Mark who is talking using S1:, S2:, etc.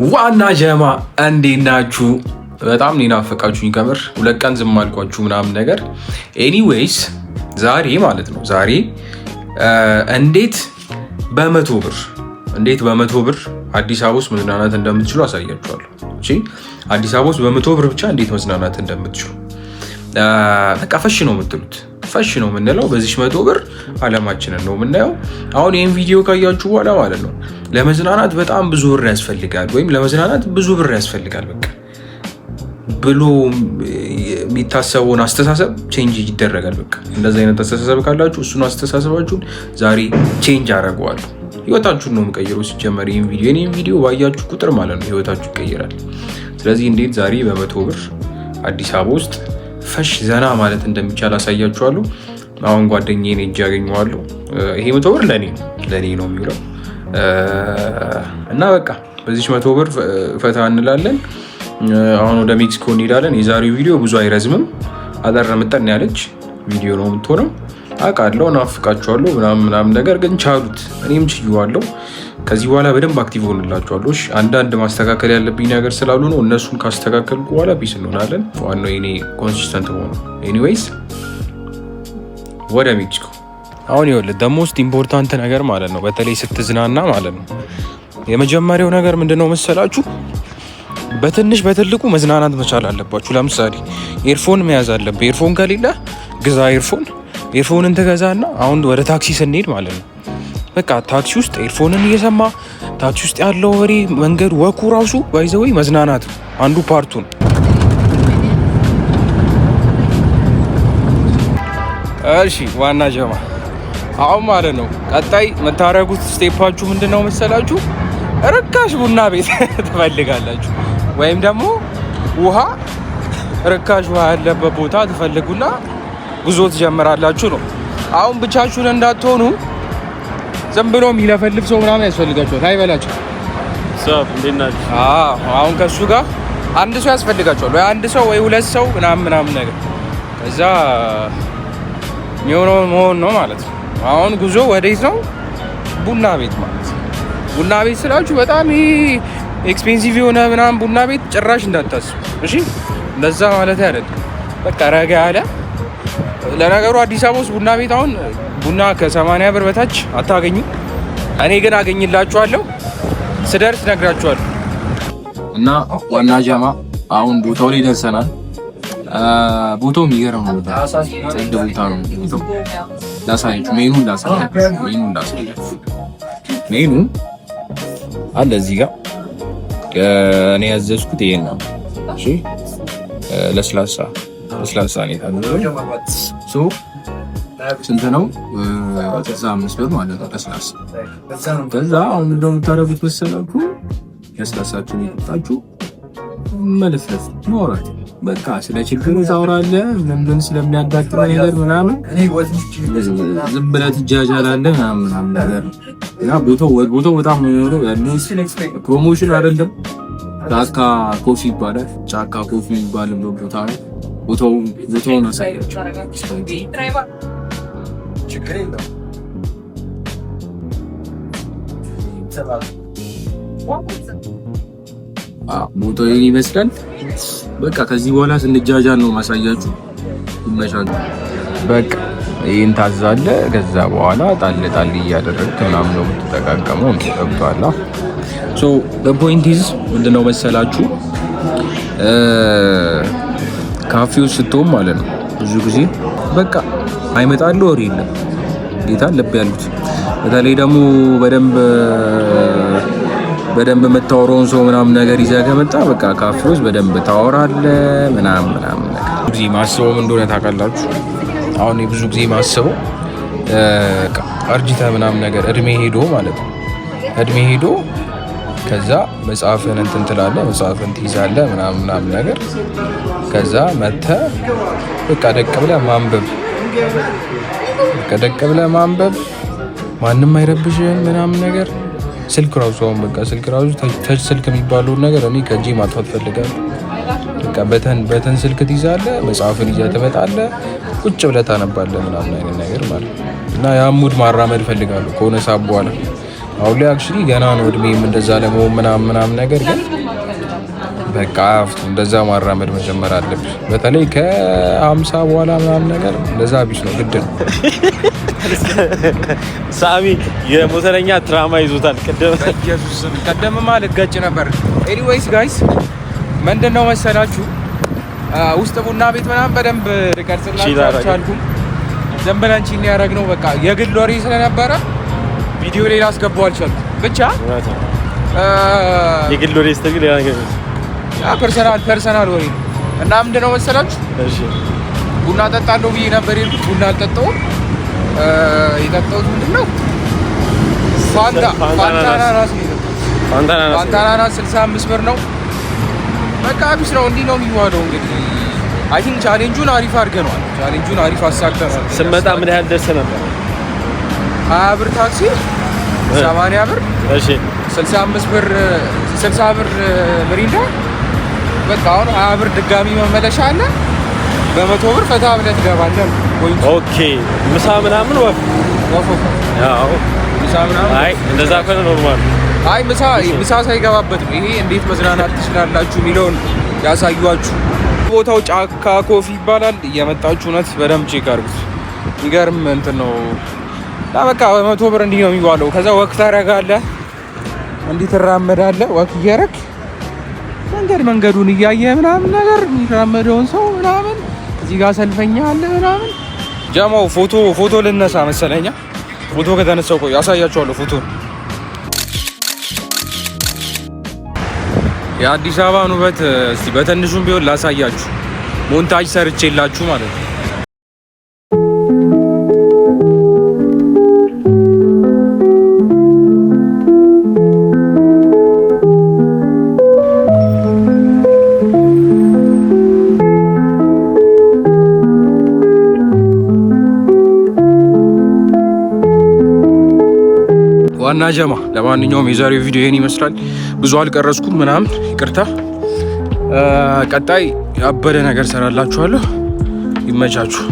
S1: ዋና ጀማ እንዴት ናችሁ? በጣም ነው ናፈቃችሁኝ። ከምር 2 ቀን ዝም አልኳችሁ ምናምን ነገር። ኤኒዌይስ ዛሬ ማለት ነው እንዴት በ100 ብር አዲስ አበባ ውስጥ መዝናናት እንደምትችሉ አሳያችኋለሁ። እሺ አዲስ አበባ ውስጥ በ100 ብር ብቻ እንዴት መዝናናት እንደምትችሉ በቃ ፈሽ ነው የምትሉት። ፈሽ ነው የምንለው በዚህ 100 ብር አለማችንን ነው የምናየው። አሁን ይህን ቪዲዮ ካያችሁ በኋላ ማለት ነው ለመዝናናት በጣም ብዙ ብር ያስፈልጋል ወይም ለመዝናናት ብዙ ብር ያስፈልጋል በቃ ብሎ የሚታሰበውን አስተሳሰብ ቼንጅ ይደረጋል። በቃ እንደዚህ አይነት አስተሳሰብ ካላችሁ እሱን አስተሳሰባችሁን ዛሬ ቼንጅ አደርገዋለሁ። ህይወታችሁን ነው የምቀይረው። ሲጀመር ይህን ቪዲዮ ባያችሁ ቁጥር ማለት ነው ህይወታችሁ ይቀይራል። ስለዚህ እንዴት ዛሬ በ100 ብር አዲስ አበባ ውስጥ ፈሽ ዘና ማለት እንደሚቻል አሳያችኋለሁ። አሁን ጓደኛዬን እጅ ያገኘዋለሁ። ይሄ 100 ብር ለኔ ነው የሚውለው እና በቃ በዚህ 100 ብር ፈታ እንላለን። አሁን ወደ ሜክሲኮ እንሄዳለን። የዛሬው ቪዲዮ ብዙ አይረዝምም፣ አጠር ምጠን ያለች ቪዲዮ ነው የምትሆነው። አውቃለሁ ናፍቃችኋለሁ ምናምን ነገር ግን ቻሉት። እኔም ችዬዋለሁ። ከዚህ በኋላ በደንብ አክቲቭ ሆንላችኋለሁ። አንዳንድ ማስተካከል ያለብኝ ነገር ስላሉ ነው። እነሱን ካስተካከልኩ በኋላ ፒስ እንሆናለን። ዋናው የኔ ኮንሲስተንት ሆኖ ኤኒዌይስ ወደ ሜክሲኮ አሁን ይኸውልህ the most important ነገር ማለት ነው በተለይ ስትዝናና ማለት ነው የመጀመሪያው ነገር ምንድነው መሰላችሁ? በትንሽ በትልቁ መዝናናት መቻል አለባችሁ። ለምሳሌ ኤርፎን መያዝ አለብህ። ኤርፎን ከሌለ ግዛ ኤርፎንን ትገዛና አሁን ወደ ታክሲ ስንሄድ ማለት ነው በቃ ታክሲ ውስጥ ኤርፎንን እየሰማ ታክሲ ውስጥ ያለው ወሬ መንገድ ወኩ ራሱ ባይዘወይ መዝናናት አንዱ ፓርቱን። እሺ ዋና ጀማ አሁን ማለት ነው ቀጣይ መታረጉት ስቴፓችሁ ምንድነው መሰላችሁ? ርካሽ ቡና ቤት ትፈልጋላችሁ ወይም ደግሞ ርካሽ ውሃ ያለበት ቦታ ትፈልጉና ጉዞ ትጀምራላችሁ ነው። አሁን ብቻችሁን እንዳትሆኑ ዝም ብሎ የሚለፈልፍ ሰው ምናምን ያስፈልጋችኋል። አይበላችሁ ሰብ እንዴናችሁ? አሁን ከሱ ጋር አንድ ሰው ያስፈልጋችኋል ወይ አንድ ሰው ወይ 2 ሰው ምናምን ነገር ከዛ የሚሆነው መሆን ነው ማለት ነው። አሁን ጉዞ ወዴት ነው? ቡና ቤት ማለት ነው። ቡና ቤት ስላችሁ በጣም ኤክስፔንሲቭ የሆነ ምናምን ቡና ቤት ጭራሽ እንዳታስቡ እሺ። እንደዛ ማለት አይደለም። በቃ ረጋ ያለ ለነገሩ አዲስ አበባ ውስጥ ቡና ቤት አሁን ቡና ከ80 ብር በታች አታገኙ። እኔ ግን አገኝላችኋለሁ፣ ስደርስ ነግራችኋለሁ። እና ዋና ጃማ አሁን ቦታው ላይ ደርሰናል። ቦታው የሚገርም ነው። ጽድ ቦታ ነው። ላሳያችሁ ሜኑን ሜኑ አለ እዚህ ጋር። እኔ ያዘዝኩት ይሄን ነው። እሺ ለስላሳ ነው የታዘዘው። ስንት ነው? 5 ብር ማለት ነው ለስላሳ። ከዛ አሁን እንደምታረጉት መሰላችሁ ለስላሳችሁን ይጣጣችሁ መለፍለፍ ማውራት በቃ ስለ ችግሩ ታወራለህ። ምን ስለሚያጋጥም ነገር ምናምን ዝም ብለህ ትጃጃላለህ ምናምን ነገር እና ቦታው በጣም ነው ያለው። ፕሮሞሽን አይደለም። ጫካ ኮፊ ይባላል። ጫካ ኮፊ ይባላል ቦታ ነው። ቦታው ነው ሳይያችሁ ችግር የለውም። ቦታው ይመስላል። በቃ ከዚህ በኋላ ስንጃጃል ነው ማሳያችሁ። ይመሻል። በቃ ይሄን ታዛለህ። ከዛ በኋላ ጣል እያደረግክ ምናምን ነው የምትጠቃቀመው። ገብቶሃል? ሶ the point is ምንድነው መሰላችሁ ካፌው ስትሆን ማለት ነው ብዙ ጊዜ በቃ አይመጣልህ ወሬ የለም። ጌታ ልብ ያሉት በተለይ ደግሞ በደንብ የምታወራውን ሰው ምናምን ነገር ይዘህ ከመጣ በቃ ካፌ ውስጥ በደንብ ታወራለህ ምናምን ነገር። ብዙ ጊዜ ማስበው እንደሆነ ታውቃላችሁ። አሁን ብዙ ጊዜ ማስበው አርጅተህ ምናምን ነገር እድሜ ሄዶ ማለት ነው እድሜ ሄዶ ከዛ መጽሐፍን እንትን ትላለህ፣ መጽሐፍን ትይዛለህ ምናምን ነገር ከዛ መተህ በቃ ደቅ ብለህ ማንበብ ማንም አይረብሽህም ምናምን ነገር። ስልክ ራሱ ተች ስልክ የሚባለውን ነገር እኔ ከእጄ ማጥፋት ፈልጋለሁ። በቃ በተን ስልክ ትይዛለህ፣ መጽሐፍን ይዘህ ትመጣለህ፣ ቁጭ ብለህ ታነባለህ ምናምን አይነት ነገር ማለት ነው። እና ያ ሙድ ማራመድ ፈልጋለሁ ከሆነ ሰዓት በኋላ አሁን ላይ አክቹሊ ገና ነው እድሜም እንደዛ ለመሆን ምናምን ነገር ግን በቃ አፍቱ እንደዛ ማራመድ መጀመር አለብሽ። በተለይ ከ50 በኋላ ምናምን ነገር እንደዛ ቢስ ነው ግድ ነው።
S2: ሳሚ የሞተረኛ ትራማ ይዞታል።
S1: ቀደምማ ልገጭ ነበር። ኤኒዌይስ ጋይስ ምንድነው መሰላችሁ ውስጥ ቡና ቤት ምናምን በደንብ ልቀርጽላችሁ አልቻልኩም። ዝም ብለን ቺን ያደረግነው በቃ የግል ወሬ ስለነበረ ቪዲዮ ላይ ላስገባው አልቻልኩም። ብቻ
S2: የግል ወሬ ስትል ሌላ ነገር
S1: ፐርሰናል ወሬ ነው እና ምንድነው መሰላችሁ
S2: እሺ
S1: ቡና ጠጣለሁ ብዬ ነበር የሄድኩት። ቡና አልጠጣሁም። የጠጣሁት ምንድነው ፋንታናናስ ነው የጠጣሁት። ፋንታናናስ 65 ብር ነው። በቃ አቢስ ነው። እንዲህ ነው የሚዋለው። እንግዲህ አይ ቲንክ ቻሌንጁን አሪፍ አድርገናል። ቻሌንጁን አሪፍ አሳክተናል።
S2: ስመጣ ምን ያህል ደርሰህ ነበር?
S1: 20 ብር ታክሲ 80 ብር
S2: እሺ
S1: 65 ብር 60 ብር ምሪንዳ። በቃ አሁን 20 ብር ድጋሚ መመለሻ አለ። በ100 ብር ፈታ ብለህ ትገባለህ።
S2: ኦኬ ምሳ ምናምን ወፍ ያው
S1: ምሳ ምናምን
S2: አይ እንደዛ ከሆነ ኖርማል።
S1: አይ ምሳ ሳይገባበት ነው። ይሄ እንዴት መዝናናት ትችላላችሁ የሚለውን ያሳዩአችሁ። ቦታው ጫካ ኮፊ ይባላል። እየመጣችሁ እውነት በደምብ ቼክ አድርጉት። ይገርም እንትን ነው። በቃ በ100 ብር እንዲህ ነው የሚባለው። ከዛ ወክ ታደርጋለህ፣ እንዲህ ትራመዳለህ። ወክ እያደረክ መንገዱን እያየ ምናምን ነገር የሚራመደውን ሰው ምናምን እዚህ ጋር ሰልፈኛ አለ ምናምን። ጀማው ፎቶ ልነሳ መሰለኛ። ፎቶ ከተነሳው ቆይ ያሳያችኋለሁ ፎቶ። የአዲስ አበባን ውበት እስቲ በትንሹም ቢሆን ላሳያችሁ። ሞንታጅ ሰርቼላችሁ ማለት ነው። ዋና ጀማ ለማንኛውም የዛሬው ቪዲዮ ይሄን ይመስላል። ብዙ አልቀረጽኩም ምናምን ይቅርታ። ቀጣይ ያበደ ነገር ሰራላችኋለሁ። ይመቻችሁ።